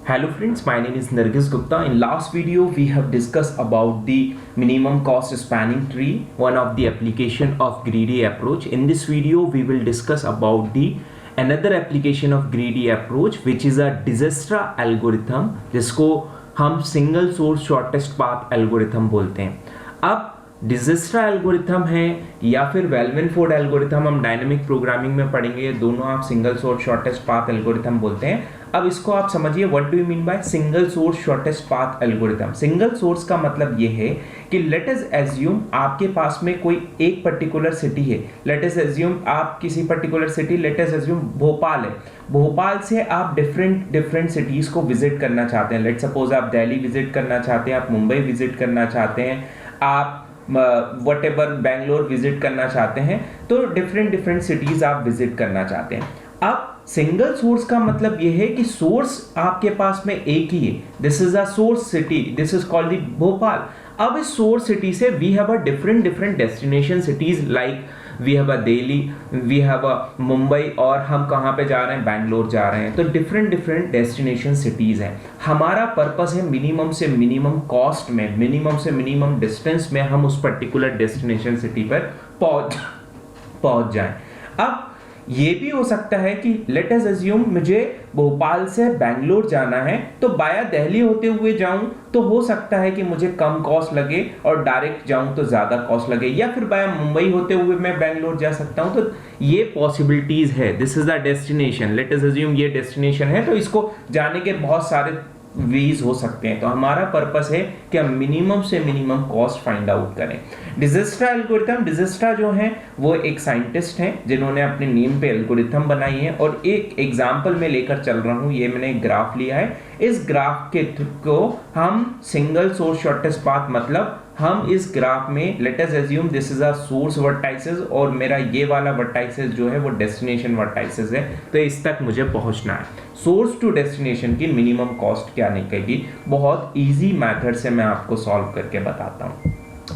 Hello friends, my name is Nargis Gupta. In last video we have discussed about the minimum cost spanning tree, one of the application of greedy approach. In this video we will discuss about the another application of greedy approach which is a Dijkstra algorithm जिसको हम single source shortest path algorithm बोलते हैं। अब डिजस्ट्रा algorithm है या फिर वेलमैन-फोर्ड algorithm हम dynamic programming में पढ़ेंगे, ये दोनों आप single source shortest path algorithm बोलते हैं। अब इसको आप समझिए, what do you mean by single source shortest path algorithm. Single source का मतलब ये है कि लेट अस एज्यूम आपके पास में कोई एक पर्टिकुलर सिटी है। लेट अस एज्यूम आप किसी particular city, let us assume Bhopal है। भोपाल से आप डिफरेंट सिटीज को विजिट करना चाहते हैं। लेट सपोज आप दिल्ली विजिट करना चाहते हैं, आप मुंबई विजिट करना चाहते हैं, आप व्हाटएवर बेंगलोर विजिट करना चाहते हैं, तो डिफरेंट सिटीज आप विजिट करना चाहते हैं। अब सिंगल सोर्स का मतलब यह है कि सोर्स आपके पास में एक ही है। This is a source city, this is called the Bhopal. अब इस सोर्स सिटी से we have a different destination cities, like we have a Delhi, we have a Mumbai, और हम कहाँ पे जा रहे हैं, बैंगलोर जा रहे हैं। तो डिफरेंट डेस्टिनेशन सिटीज हैं। हमारा पर्पस है मिनिमम से मिनिमम कॉस्ट में, मिनिमम से मिनिमम डिस्टेंस में हम उस पर्टिकुलर डेस्टिनेशन सिटी पर पहुंच जाएं। अब ये भी हो सकता है कि लेट अस अज्यूम मुझे भोपाल से बैंगलोर जाना है, तो बाया दिल्ली होते हुए जाऊं तो हो सकता है कि मुझे कम कॉस्ट लगे, और डायरेक्ट जाऊं तो ज्यादा कॉस्ट लगे, या फिर बाया मुंबई होते हुए मैं बैंगलोर जा सकता हूं। तो ये पॉसिबिलिटीज है। This is the destination, let us assume ये डेस्टिनेशन है, तो इसको जाने के बहुत सारे वेज हो सकते हैं। तो हमारा पर्पस है कि हम मिनिमम से मिनिमम कॉस्ट फाइंड आउट करें। डिजस्ट्रा एल्गोरिथम, डिजस्ट्रा जो है वो एक साइंटिस्ट हैं जिन्होंने अपने नेम पे एल्गोरिथम बनाई है, और एक एग्जांपल में लेकर चल रहा हूं। ये मैंने एक ग्राफ लिया है, इस ग्राफ के को हम सिंगल सोर्स शॉर्टेस्ट पाथ, मतलब हम इस ग्राफ में let us assume this is a source vertices, और मेरा ये वाला वर्टाइसेस जो है वो डेस्टिनेशन वर्टाइसेस है। तो इस तक मुझे पहुंचना है। सोर्स टू डेस्टिनेशन की मिनिमम कॉस्ट क्या निकलेगी, बहुत इजी मेथड से मैं आपको सॉल्व करके बताता हूँ।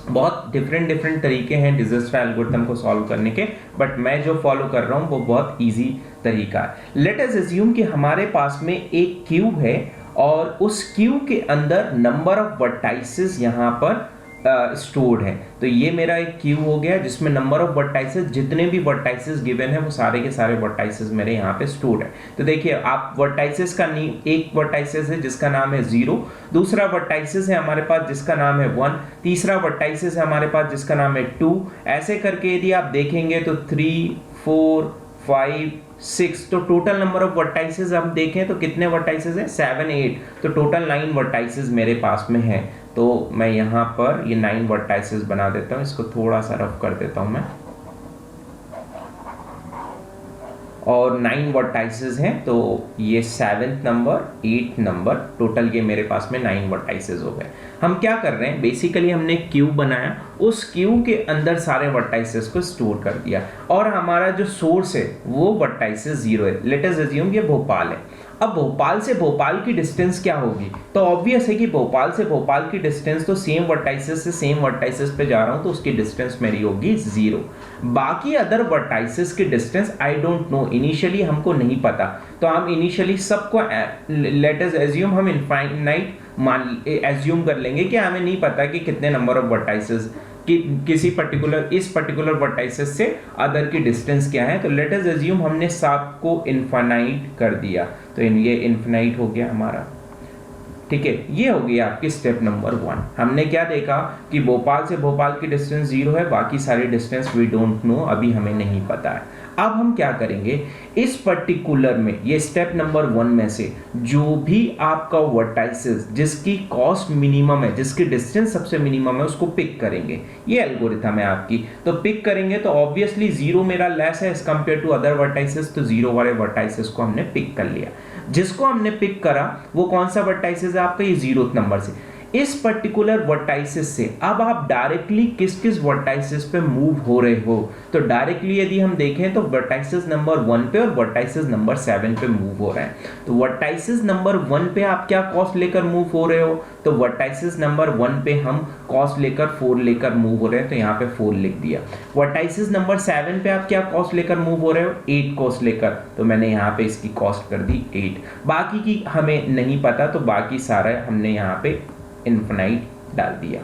बहुत डिफरेंट तरीके हैं डिजस्ट्रा एल्गोरिथम को सॉल्व करने के, बट मैं जो फॉलो कर रहा हूँ वो बहुत इजी तरीका है। लेट अस अज्यूम कि हमारे पास में एक क्यूब है, और उस क्यूब के अंदर नंबर ऑफ वर्टाइसेस यहाँ पर स्टोर्ड है। तो ये मेरा एक क्यूब हो गया जिसमें नंबर ऑफ वर्टाइसेस, जितने भी वर्टाइसेस गिवन है वो सारे के सारे वर्टाइसेस मेरे यहाँ पे स्टोर्ड है। तो देखिए आप वर्टाइसेस का एक वर्टाइसेस है जिसका नाम है 0, दूसरा वर्टाइसेस है हमारे पास जिसका नाम है 1, तीसरा वर्टाइसेस है हमारे पास जिसका नाम है 2। ऐसे करके यदि आप देखेंगे तो 3, 4, 5, 6, तो टोटल नंबर ऑफ वर्टाइसेस हम देखें तो कितने वर्टाइसेस हैं, 7, 8, तो टोटल 9 वर्टाइसेस मेरे पास में है। तो मैं यहाँ पर ये 9 वर्टाइसेस बना देता हूँ, इसको थोड़ा सा रफ कर देता हूँ मैं, और 9 वर्टाइसेस हैं। तो ये 7th number, 8th number, total ये मेरे पास में 9 वर्टाइसेस हो गए। हम क्या कर रहे हैं, बेसिकली हमने क्यूब बनाया, उस क्यूब के अंदर सारे वर्टाइसेस को स्टोर कर दिया, और हमारा जो सोर्स है वो वर्टाइसेस 0 है। लेट अस अज्यूम ये भोपाल है। अब भोपाल से भोपाल की डिस्टेंस क्या होगी, तो ऑब्वियस है कि भोपाल से भोपाल की डिस्टेंस, तो सेम वर्टाइसेस से सेम वर्टाइसेस पे जा रहा हूं तो उसकी डिस्टेंस मेरी होगी 0। बाकी अदर वर्टाइसेस की distance I don't know, initially हमको नहीं पता। तो हम इनिशियली सबको लेट अस अज्यूम हम इनफाइनाइट एज्यूम कर लेंगे कि हमें नहीं पता कि कितने नंबर ऑफ वर्टाइसेस कि किसी इस पर्टिकुलर वर्टाइसेस से अदर की डिस्टेंस क्या है। तो लेट अस अज्यूम हमने सबको इनफाइनाइट कर दिया, तो ये इनफाइनाइट हो गया हमारा। ठीक है, ये हो गई आपकी स्टेप नंबर 1। हमने क्या देखा कि भोपाल से भोपाल की डिस्टेंस 0 है, बाकी सारी डिस्टेंस वी डोंट नो, अभी हमें नहीं पता है। अब हम क्या करेंगे, इस पर्टिकुलर में ये स्टेप नंबर 1 में से जो भी आपका वर्टाइसेस जिसकी कॉस्ट मिनिमम है, जिसकी डिस्टेंस सबसे मिनिमम है, उसको पिक करेंगे। ये एल्गोरिथम है आपकी। तो पिक करेंगे तो ऑब्वियसली 0 मेरा लेस है as compare to other vertices, तो 0 वाले वर्टाइसेस को हमने पिक कर लिया। जिसको हमने पिक करा वो कौन सा वर्टाइसेस है आपका, ये 0th नंबर से। इस पर्टिकुलर वर्टाइसिस से अब आप डायरेक्टली किस किस वर्टाइसिस पे मूव हो रहे हो। तो डायरेक्टली यदि हम देखें तो वर्टाइसिस नंबर 1 पे और वर्टाइसिस नंबर 7 पे मूव हो रहे हैं। तो वर्टाइसिस नंबर 1 पे आप क्या कॉस्ट लेकर मूव हो रहे हो, तो वर्टाइसिस नंबर 1 पे हम कॉस्ट लेकर 4 लेकर मूव हो रहे हैं, तो यहाँ पे 4 लिख दिया। वर्टाइसिस नंबर 7 पे आप क्या कॉस्ट लेकर मूव हो रहे हो, 8 कॉस्ट लेकर, तो मैंने यहाँ पे इसकी कॉस्ट कर दी 8। बाकी की हमें नहीं पता, तो बाकी सारा हमने यहाँ पे इन्फिनाइट डाल दिया,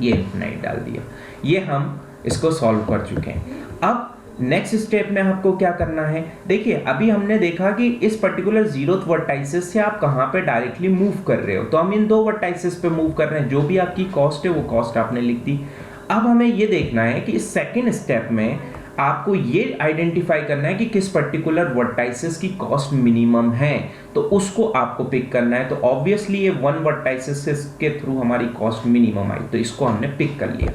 ये इन्फिनाइट डाल दिया। ये हम इसको सॉल्व कर चुके हैं। अब नेक्स्ट स्टेप में आपको क्या करना है, देखिए अभी हमने देखा कि इस पर्टिकुलर जीरोथ वर्टाइसिस से आप कहाँ पे डायरेक्टली मूव कर रहे हो, तो हम इन 2 वर्टाइसिस पे मूव कर रहे हैं। जो भी आपकी कॉस्ट है वो कॉस्ट आपने लिख दी। अब हमें ये देखना है कि इस सेकेंड स्टेप में आपको ये आइडेंटिफाई करना है कि किस पर्टिकुलर वर्टाइसिस की कॉस्ट मिनिमम है, तो उसको आपको पिक करना है। तो ऑब्वियसली ये 1 वर्टाइसिस के थ्रू हमारी कॉस्ट मिनिमम आई, तो इसको हमने पिक कर लिया।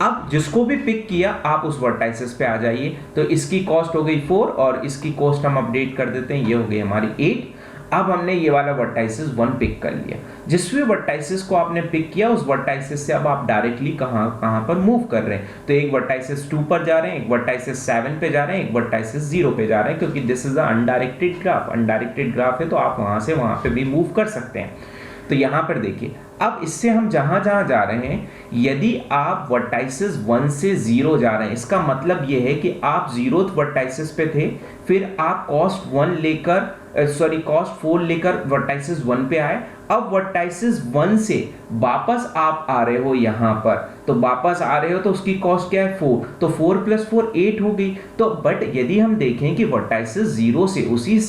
अब जिसको भी पिक किया आप उस वर्टाइसिस पे आ जाइए। तो इसकी कॉस्ट हो गई 4 और इसकी कॉस्ट हम अपडेट कर देते हैं, ये हो गई हमारी 8। अब हमने ये वाला वर्टाइसिस 1 पिक कर लिया। जिस भी वर्टाइसिस को आपने पिक किया उस वर्टाइसिस से अब आप डायरेक्टली कहाँ पर मूव कर रहे हैं, तो एक वर्टाइसिस 2 पर जा रहे हैं, एक वर्टाइसिस 7 पे जा रहे हैं, एक वर्टाइसिस 0 पे जा रहे हैं, क्योंकि this is a undirected graph. Undirected graph है तो आप वहां से वहां पे भी मूव कर सकते हैं। तो यहां पर देखिए, अब इससे हम जहां जहां जा रहे हैं, यदि आप वर्टाइसिस 1 से 0 जा रहे हैं, इसका मतलब यह है कि आप 0th वर्टाइसिस पे थे, फिर आप कॉस्ट 4 लेकर वर्टाइसिस 1 पे आए। अब वर्टाइसिस 1 से वापस आप आ रहे हो यहाँ पर, तो वापस आ रहे हो तो उसकी कॉस्ट क्या है 4, तो 4 + 4 8 हो गई। तो बट यदि हम देखें कि वर्टाइसिस 0 से उसी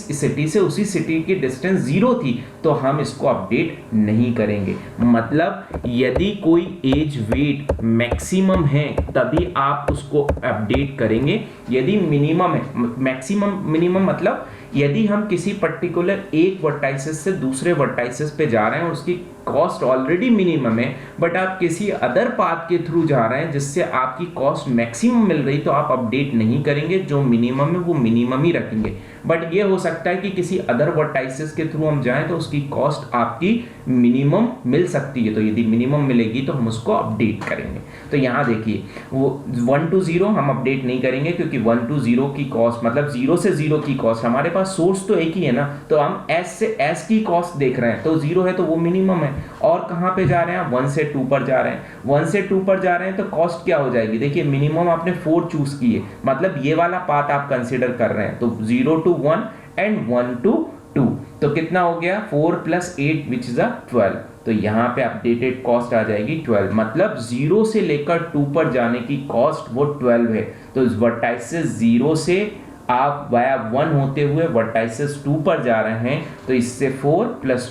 सिटी की डिस्टेंस 0 थी, तो हम इसको अपडेट नहीं करेंगे। मतलब यदि कोई एज वेट मैक्सिमम है तभी आप उसको अपडेट करेंगे। यदि मिनिमम है, मैक्सिमम मिनिमम मतलब यदि हम किसी पर्टिकुलर एक वर्टाइसिस से दूसरे वर्टाइसिस पे जा रहे हैं और उसकी कॉस्ट ऑलरेडी मिनिमम है, बट आप किसी अदर पाथ के थ्रू जा रहे हैं जिससे आपकी कॉस्ट मैक्सिमम मिल रही, तो आप अपडेट नहीं करेंगे। जो मिनिमम है वो मिनिमम ही रखेंगे। बट ये हो सकता है कि किसी अदर वर्टाइसिस के थ्रू हम जाएं तो उसकी कॉस्ट आपकी मिनिमम मिल सकती है, तो यदि मिनिमम मिलेगी तो हम उसको अपडेट करेंगे। तो यहाँ देखिए, वो 1 to 0 हम अपडेट नहीं करेंगे, क्योंकि 1 to 0 की कॉस्ट मतलब 0 से 0 की कॉस्ट, हमारे पास सोर्स तो एक ही है ना, तो हम S से S की कॉस्ट देख रहे हैं, तो 0 है तो वो मिनिमम है। और कहाँ पे जा रहे हैं, 1 से 2 पर जा रहे हैं। 1 से 2 पर जा रहे हैं तो कॉस्ट क्या हो जाएगी, देखिए मिनिमम आपने 4 चूज की है, मतलब ये वाला पाथ आप कंसिडर कर रहे हैं, तो 0 to 1 एंड 1 to 2, तो कितना हो गया 4 + 8 विच इज 12। तो यहाँ पे अपडेटेड कॉस्ट आ जाएगी 12, मतलब 0 से लेकर 2 पर जाने की कॉस्ट वो 12 है। तो इस वर्टाइसिस 0 से आप वाया 1 होते हुए वर्टाइसिस 2 पर जा रहे हैं, तो इससे 4 +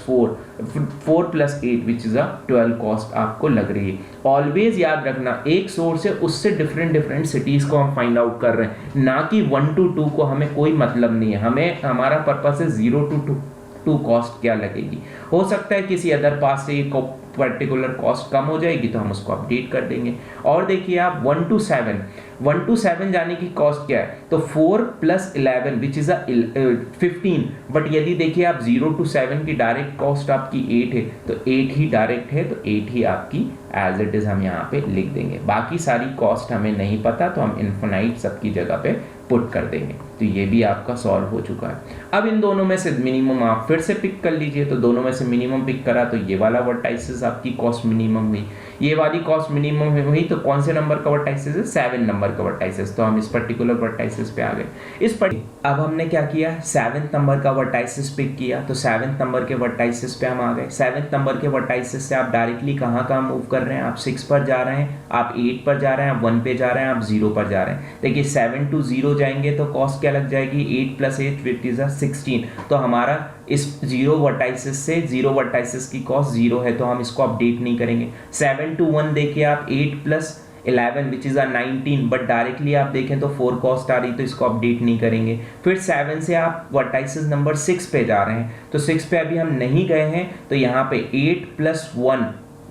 8 विच इज 12 कॉस्ट आपको लग रही है। ऑलवेज याद रखना, एक सोर्स है उससे डिफरेंट सिटीज को हम फाइंड आउट कर रहे हैं, ना कि 1 to 2 को हमें कोई मतलब नहीं है। हमें हमारा पर्पस है 0 to 2 कॉस्ट क्या लगेगी। हो सकता है किसी अदर पास से पर्टिकुलर कॉस्ट कम हो जाएगी तो हम उसको अपडेट कर देंगे। और देखिए आप 1 to 7 जाने की कॉस्ट क्या है, तो 4 + 11 विच इज 15। बट यदि देखिए आप 0 to 7 की डायरेक्ट कॉस्ट आपकी 8 है, तो 8 ही डायरेक्ट है, तो 8 ही आपकी एज इट इज हम यहाँ पे लिख देंगे। बाकी सारी कॉस्ट हमें नहीं पता, तो हम इन्फिनाइट सबकी जगह पे पुट कर देंगे। तो ये भी आपका सॉल्व हो चुका है। अब इन दोनों में से मिनिमम आप फिर से पिक कर लीजिए, तो दोनों में से मिनिमम पिक करा तो ये वाला वर्टाइसिस आपकी कॉस्ट मिनिमम हुई, ये वाली कॉस्ट मिनिमम हुई, तो कौन से नंबर का वर्टाइसिस है, 7 नंबर का वर्टाइसिस। तो हम इस पर्टिकुलर वर्टाइसिस पे आ गए। अब हमने क्या किया, 7th नंबर का वर्टाइसिस पिक किया, तो 7th नंबर के वर्टाइसिस पे हम आ गए। 7th नंबर के वर्टाइसिस से आप डायरेक्टली कहाँ मूव कर रहे हैं, आप 6 पर जा रहे हैं, आप 8 पर जा रहे हैं, आप 1 पे जा रहे हैं, आप 0 पर जा रहे हैं। देखिए 7 to 0 जाएंगे तो कॉस्ट क्या लग जाएगी, 8 + 8 विच इज 16। तो हमारा इस 0 वर्टाइसिस से 0 वर्टाइसिस की कॉस्ट 0 है, तो हम इसको अपडेट नहीं करेंगे। 7 to 1 देखिए आप 8 + 11 विच इज 19, बट डायरेक्टली आप देखें तो 4 कॉस्ट आ रही, तो इसको अपडेट नहीं करेंगे। फिर 7 से आप वर्टाइसिस नंबर 6 पे जा रहे हैं, तो 6 पे अभी हम नहीं गए हैं, तो यहाँ पे 8 + 1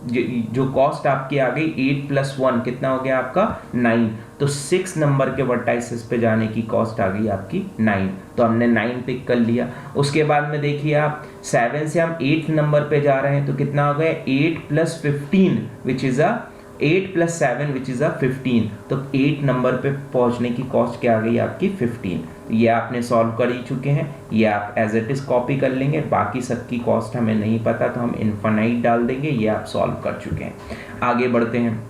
जो कॉस्ट आपकी आ गई 8 + 1 कितना हो गया आपका 9, तो 6 नंबर के वर्टाइसिस पे जाने की कॉस्ट आ गई आपकी 9, तो हमने 9 पिक कर लिया। उसके बाद में देखिए आप 7 से हम 8 नंबर पे जा रहे हैं, तो कितना हो गया 8 + 15 विच इज 8 + 7 विच इज 15, तो 8 नंबर पे पहुंचने की कॉस्ट क्या आ गई आपकी 15। तो ये आपने सॉल्व कर ही चुके हैं, ये आप एज इट इज कॉपी कर लेंगे। बाकी सबकी कॉस्ट हमें नहीं पता तो हम इनफाइनाइट डाल देंगे, ये आप सॉल्व कर चुके हैं। आगे बढ़ते हैं।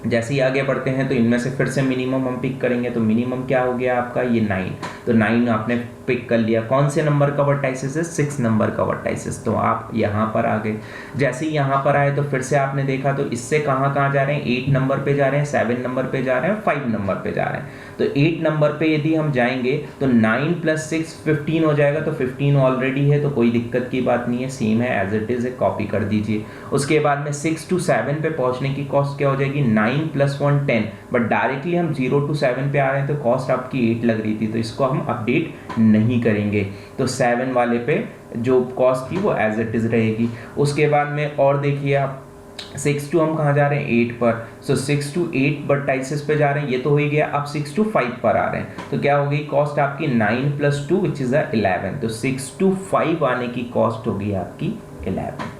जैसे ही आगे बढ़ते हैं तो इनमें से फिर से मिनिमम हम पिक करेंगे, तो मिनिमम क्या हो गया आपका ये 9, तो 9 आपने पिक कर लिया। कौन से नंबर का वर्टाइसिस है 6 नंबर का वर्टाइसिस, तो आप यहाँ पर आ गए। जैसे ही यहाँ पर आए तो फिर से आपने देखा तो इससे कहाँ जा रहे हैं 8 नंबर पे जा रहे हैं, 7 नंबर पे जा रहे हैं, 5 नंबर पे जा रहे हैं। तो 8 नंबर पे यदि हम जाएंगे तो 9 + 6 15 हो जाएगा, तो 15 ऑलरेडी है तो कोई दिक्कत की बात नहीं है, सेम है एज इट इज है, कॉपी कर दीजिए। उसके बाद में 6 to 7 पे पहुंचने की कॉस्ट क्या हो जाएगी 9 + 1 10, बट डायरेक्टली हम 0 to 7 पे आ रहे हैं तो कॉस्ट आपकी 8 लग रही थी, तो इसको हम अपडेट नहीं करेंगे, तो 7 वाले पे जो कॉस्ट थी वो एज इट इज रहेगी। उसके बाद में और देखिए आप 6 to हम कहाँ जा रहे हैं 8 पर, सो 6 to 8 वर्टाइसिस पे जा रहे हैं, ये तो हो ही गया। अब 6 to 5 पर आ रहे हैं तो क्या हो गई कॉस्ट आपकी 9 + 2 विच इज 11, तो 6 to 5 आने की कॉस्ट होगी आपकी 11।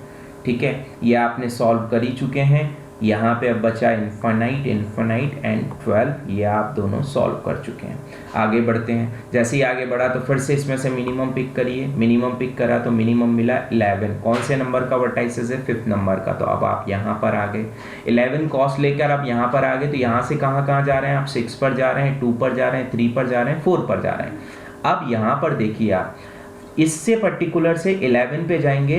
ठीक है, ये आपने सॉल्व कर ही चुके हैं। यहाँ पे अब बचा इनफाइनाइट एंड 12, ये आप दोनों सॉल्व कर चुके हैं। आगे बढ़ते हैं। जैसे ही आगे बढ़ा तो फिर से इसमें से मिनिमम पिक करिए, मिनिमम पिक करा तो मिनिमम मिला 11। कौन से नंबर का वर्टाइसिस है 5th नंबर का, तो अब आप यहाँ पर आ गए। 11 कॉस्ट लेकर अब यहाँ पर आ गए, तो यहाँ से कहाँ जा रहे हैं आप 6 पर जा रहे हैं, 2 पर जा रहे हैं, 3 पर जा रहे हैं, 4 पर जा रहे हैं। अब यहाँ पर देखिए आप इससे पर्टिकुलर से 11 पे जाएंगे,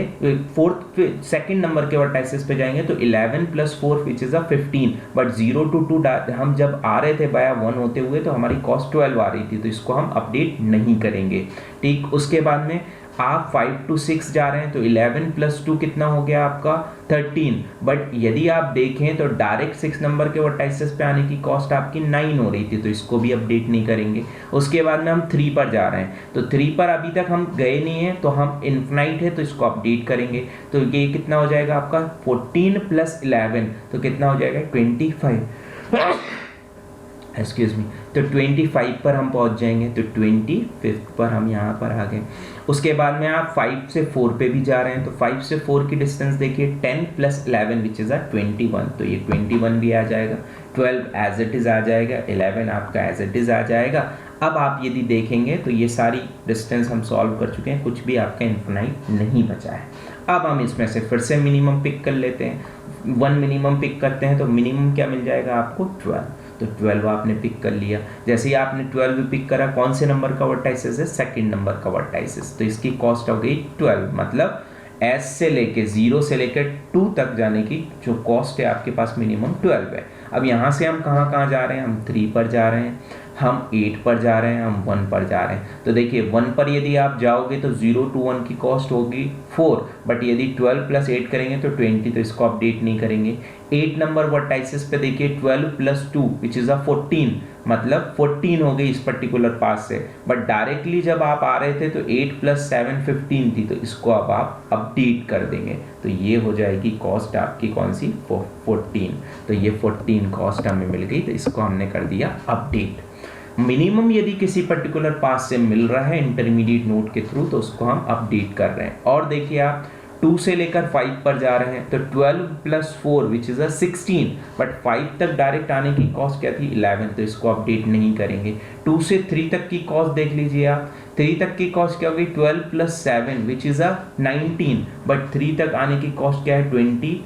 सेकंड नंबर के वर्टाइसिस पे जाएंगे तो 11 + 4 विच इज 15, बट 0 to 2 हम जब आ रहे थे बाया 1 होते हुए तो हमारी कॉस्ट 12 आ रही थी, तो इसको हम अपडेट नहीं करेंगे। ठीक, उसके बाद में आप 5 to 6 जा रहे हैं तो 11 + 2 कितना हो गया आपका 13, बट यदि आप देखें तो डायरेक्ट 6 नंबर के वर्टाइसिस पे आने की कॉस्ट आपकी 9 हो रही थी, तो इसको भी अपडेट नहीं करेंगे। उसके बाद में हम 3 पर जा रहे हैं, तो 3 पर अभी तक हम गए नहीं हैं तो हम इनफाइनाइट है तो इसको अपडेट करेंगे, तो ये कितना हो जाएगा आपका 14 + 11, तो कितना हो जाएगा 25 एक्सक्यूज मी, तो 25 पर हम पहुंच जाएंगे, तो 25 पर हम यहाँ पर आ गए। उसके बाद में आप 5 से 4 पे भी जा रहे हैं, तो 5 से 4 की डिस्टेंस देखिए 10 + 11 विच इज 21, तो ये 21 भी आ जाएगा, 12 एज इट इज आ जाएगा, 11 आपका एज इट इज आ जाएगा। अब आप यदि देखेंगे तो ये सारी डिस्टेंस हम सॉल्व कर चुके हैं, कुछ भी आपका इनफाइनाइट नहीं बचा है। अब हम इसमें से फिर से मिनिमम पिक कर लेते हैं, 1 मिनिमम पिक करते हैं तो मिनिमम क्या मिल जाएगा आपको 12, तो 12 आपने पिक कर लिया। जैसे ही आपने 12 पिक करा, कौन से नंबर का वर्टाइसिस है सेकंड नंबर का वर्टाइसिस, तो इसकी कॉस्ट हो गई 12, मतलब S से लेके 0 से लेकर 2 तक जाने की जो कॉस्ट है आपके पास मिनिमम 12 है। अब यहाँ से हम कहाँ जा रहे हैं, हम 3 पर जा रहे हैं, हम 8 पर जा रहे हैं, हम 1 पर जा रहे हैं। तो देखिए 1 पर यदि आप जाओगे तो 0 to 1 की कॉस्ट होगी 4, बट यदि 12 + 8 करेंगे तो 20, तो इसको अपडेट नहीं करेंगे। 8 नंबर वर्टाइसिस पे देखिए 12 + 2 विच इज 14, मतलब 14 हो गई इस पर्टिकुलर पास से, बट डायरेक्टली जब आप आ रहे थे तो 8 + 7 15 थी, तो इसको अब आप अपडेट कर देंगे, तो ये हो जाएगी कॉस्ट आपकी कौन सी 14, तो ये 14 कॉस्ट हमें मिल गई, तो इसको हमने कर दिया अपडेट। मिनिमम यदि किसी पर्टिकुलर पास से मिल रहा है इंटरमीडिएट नोट के थ्रू तो उसको हम अपडेट कर रहे हैं। और देखिए आप 2 से लेकर 5 पर जा रहे हैं तो 12 + 4 विच इज 16, बट 5 तक डायरेक्ट आने की कॉस्ट क्या थी 11, तो इसको अपडेट नहीं करेंगे। 2 से 3 तक की कॉस्ट देख लीजिए आप, 3 तक की कॉस्ट क्या होगी 12 + 7 विच इज 19, बट 3 तक आने की कॉस्ट क्या है 25,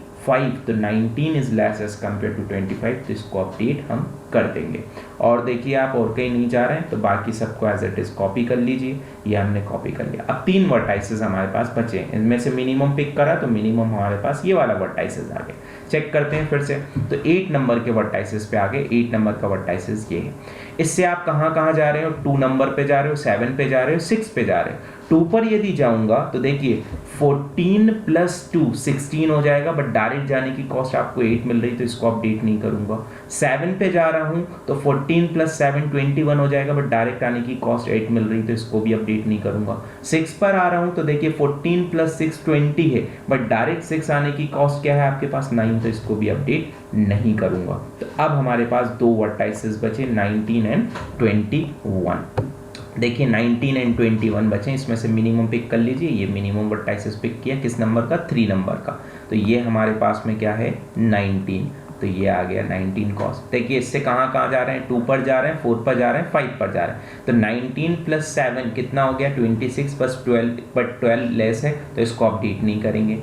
तो 19 is less as compare to 25, तो इसको अपडेट हम कर देंगे। और देखिए आप और कहीं नहीं जा रहे हैं तो बाकी सबको एज इट इज कॉपी कर लीजिए, ये हमने कॉपी कर लिया। अब 3 वर्टाइसेस हमारे पास बचे, इनमें से मिनिमम पिक करा तो मिनिमम हमारे पास ये वाला वर्टाइसेस आ गए। चेक करते हैं फिर से, तो 8 नंबर के वर्टाइसेस पे आ गए, 8 नंबर का वर्टाइसेस ये है। इससे आप कहाँ जा रहे हो, 2 नंबर पे जा रहे हो, 7 पे जा रहे हो, 6 पे जा रहे हो। 2 पर यदि जाऊंगा तो देखिए 14 प्लस 2 16 हो जाएगा, बट डायरेक्ट जाने की कॉस्ट आपको 8 मिल रही तो इसको अपडेट नहीं करूंगा। 7 पे जा रहा हूं तो 14 प्लस 7 21 हो जाएगा, बट डायरेक्ट आने की कॉस्ट 8 मिल रही तो इसको भी अपडेट नहीं करूंगा। 6 पर आ रहा हूं तो देखिए 14 प्लस 6 20 है, बट डायरेक्ट 6 आने की कॉस्ट क्या है आपके पास 9, तो इसको भी अपडेट नहीं करूंगा। तो अब हमारे पास दो वर्टाइसेस बचे 19 एंड 21। देखिए 19 एंड 21 बचे, इसमें से मिनिमम पिक कर लीजिए। ये मिनिमम वर्टाइसेस पिक किया किस नंबर का 3 नंबर का, तो ये हमारे पास में क्या है 19, तो ये आ गया 19 कॉस्ट। देखिए इससे कहाँ कहाँ जा रहे हैं, 2 पर जा रहे हैं, 4 पर जा रहे हैं, 5 पर जा रहे हैं, तो 19 प्लस 7 कितना हो गया 26 प्लस 12, बट 12 लेस है तो इसको अपडेट नहीं करेंगे।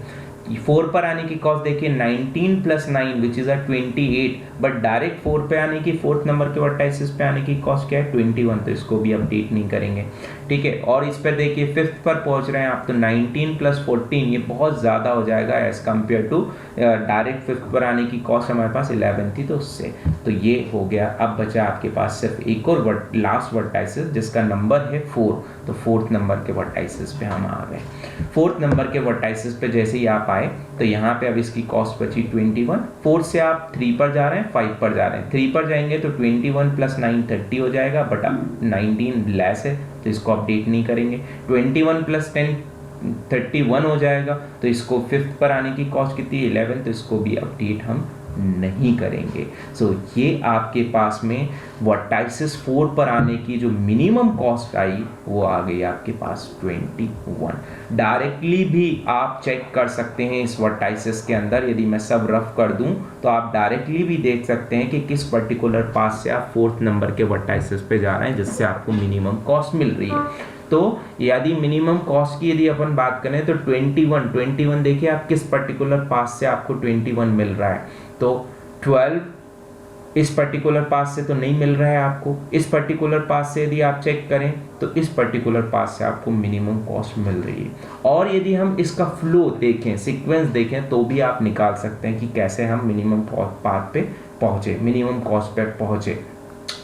4 पर आने की कॉस्ट देखिए 19 plus 9 which is 28, but direct 4 पे आने की, 4th नंबर के वर्टाइसेस पे आने की कॉस्ट क्या है 21, तो इसको भी अपडेट नहीं करेंगे। ठीक है, और इस पर देखिए 5th पर पहुंच रहे हैं आप तो 19 प्लस 14 ये बहुत ज़्यादा हो जाएगा as compare to direct 5th पर आने की कॉस्ट हमारे पास 11 थी, तो उससे तो ये हो गया। अब बचा आपके पास सिर्फ एक और लास्ट वर्टाइसेस जिसका नंबर है 4, तो 4th नंबर के वर्टाइसेस पे हम आ गए। 4th नंबर के वर्टाइसेस पे जैसे ही आप आए तो यहाँ पे अब इसकी कॉस्ट बची 21। 4 से आप 3 पर जा रहे हैं, 5 पर जा रहे हैं, 3 पर जाएंगे तो 21 प्लस 9 30 हो जाएगा, बट अब 19 लेस है तो इसको अपडेट नहीं करेंगे। 21 प्लस 10 31 हो जाएगा, तो इसको 5th पर आने की कॉस्ट कितनी 11, तो इसको भी अपडेट हम नहीं करेंगे। सो ये आपके पास में वर्टाइसेस 4 पर आने की जो मिनिमम कॉस्ट आई वो आ गई आपके पास 21। डायरेक्टली भी आप चेक कर सकते हैं इस वर्टाइसेस के अंदर, यदि मैं सब रफ कर दूं तो आप डायरेक्टली भी देख सकते हैं कि किस पर्टिकुलर पास से आप 4th नंबर के वर्टाइसेस पे जा रहे हैं जिससे आपको मिनिमम कॉस्ट मिल रही है। तो यदि मिनिमम कॉस्ट की यदि अपन बात करें तो 21 देखिए आप किस पर्टिकुलर पास से आपको 21 मिल रहा है, तो 12 इस पर्टिकुलर पास से तो नहीं मिल रहा है आपको। इस पर्टिकुलर पास से यदि आप चेक करें तो इस पर्टिकुलर पास से आपको मिनिमम कॉस्ट मिल रही है। और यदि हम इसका फ्लो देखें, सीक्वेंस देखें, तो भी आप निकाल सकते हैं कि कैसे हम मिनिमम पाथ पे पहुंचे, मिनिमम कॉस्ट पे पहुंचे।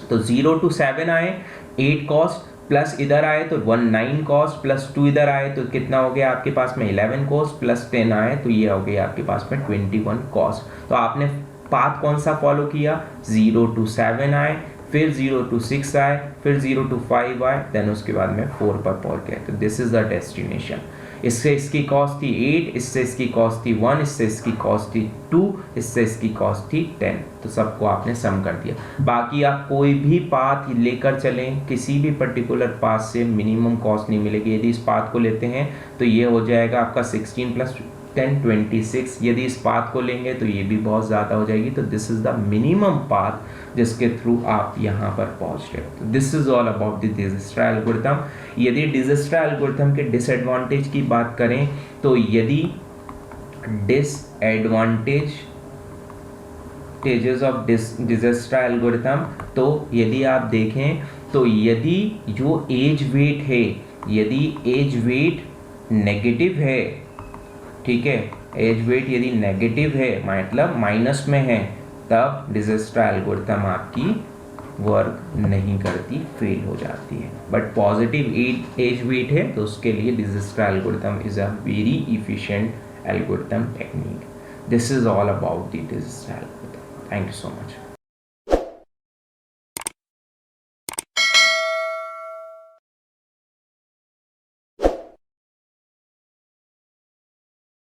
तो 0 to 7 आए 8 कॉस्ट, प्लस इधर आए तो 19 कॉस्ट, प्लस 2 इधर आए तो कितना हो गया आपके पास में 11 कॉस्ट, प्लस 10 आए तो ये हो गया आपके पास में 21 कॉस्ट। तो आपने पाथ कौन सा फॉलो किया, 0 to 7 आए, फिर 0 to 6 आए, फिर 0 to 5 आए, देन उसके बाद में 4 पर पहुंच गए। तो दिस इज द डेस्टिनेशन। इससे इसकी कॉस्ट थी 8, इससे इसकी कॉस्ट थी 1, इससे इसकी कॉस्ट थी 2, इससे इसकी कॉस्ट थी 10, तो सबको आपने सम कर दिया। बाकी आप कोई भी पाथ लेकर चलें, किसी भी पर्टिकुलर पाथ से मिनिमम कॉस्ट नहीं मिलेगी। यदि इस पाथ को लेते हैं तो ये हो जाएगा आपका 16 प्लस 10 26, यदि इस पाथ को लेंगे तो ये भी बहुत ज़्यादा हो जाएगी। तो this is the minimum path जिसके थ्रू आप यहाँ पर पहुँच रहे हो। तो this is all about the Dijkstra algorithm. यदि डिजस्ट्रा एल्गोरिथम के डिसएडवांटेज की बात करें तो यदि डिसएडवांटेजेस ऑफ डिजस्ट्रा एल्गोरिथम, तो यदि आप देखें तो यदि जो एज वेट है, यदि एज वेट नेगेटिव है, ठीक है, एज वेट यदि नेगेटिव है मतलब माइनस में है, तब डिजस्ट्रा एल्गोरिथम आपकी वर्क नहीं करती, फेल हो जाती है। बट पॉजिटिव एज वेट है तो उसके लिए Dijkstra algorithm is a very efficient algorithm technique. This is all about the Dijkstra algorithm. Thank you so much.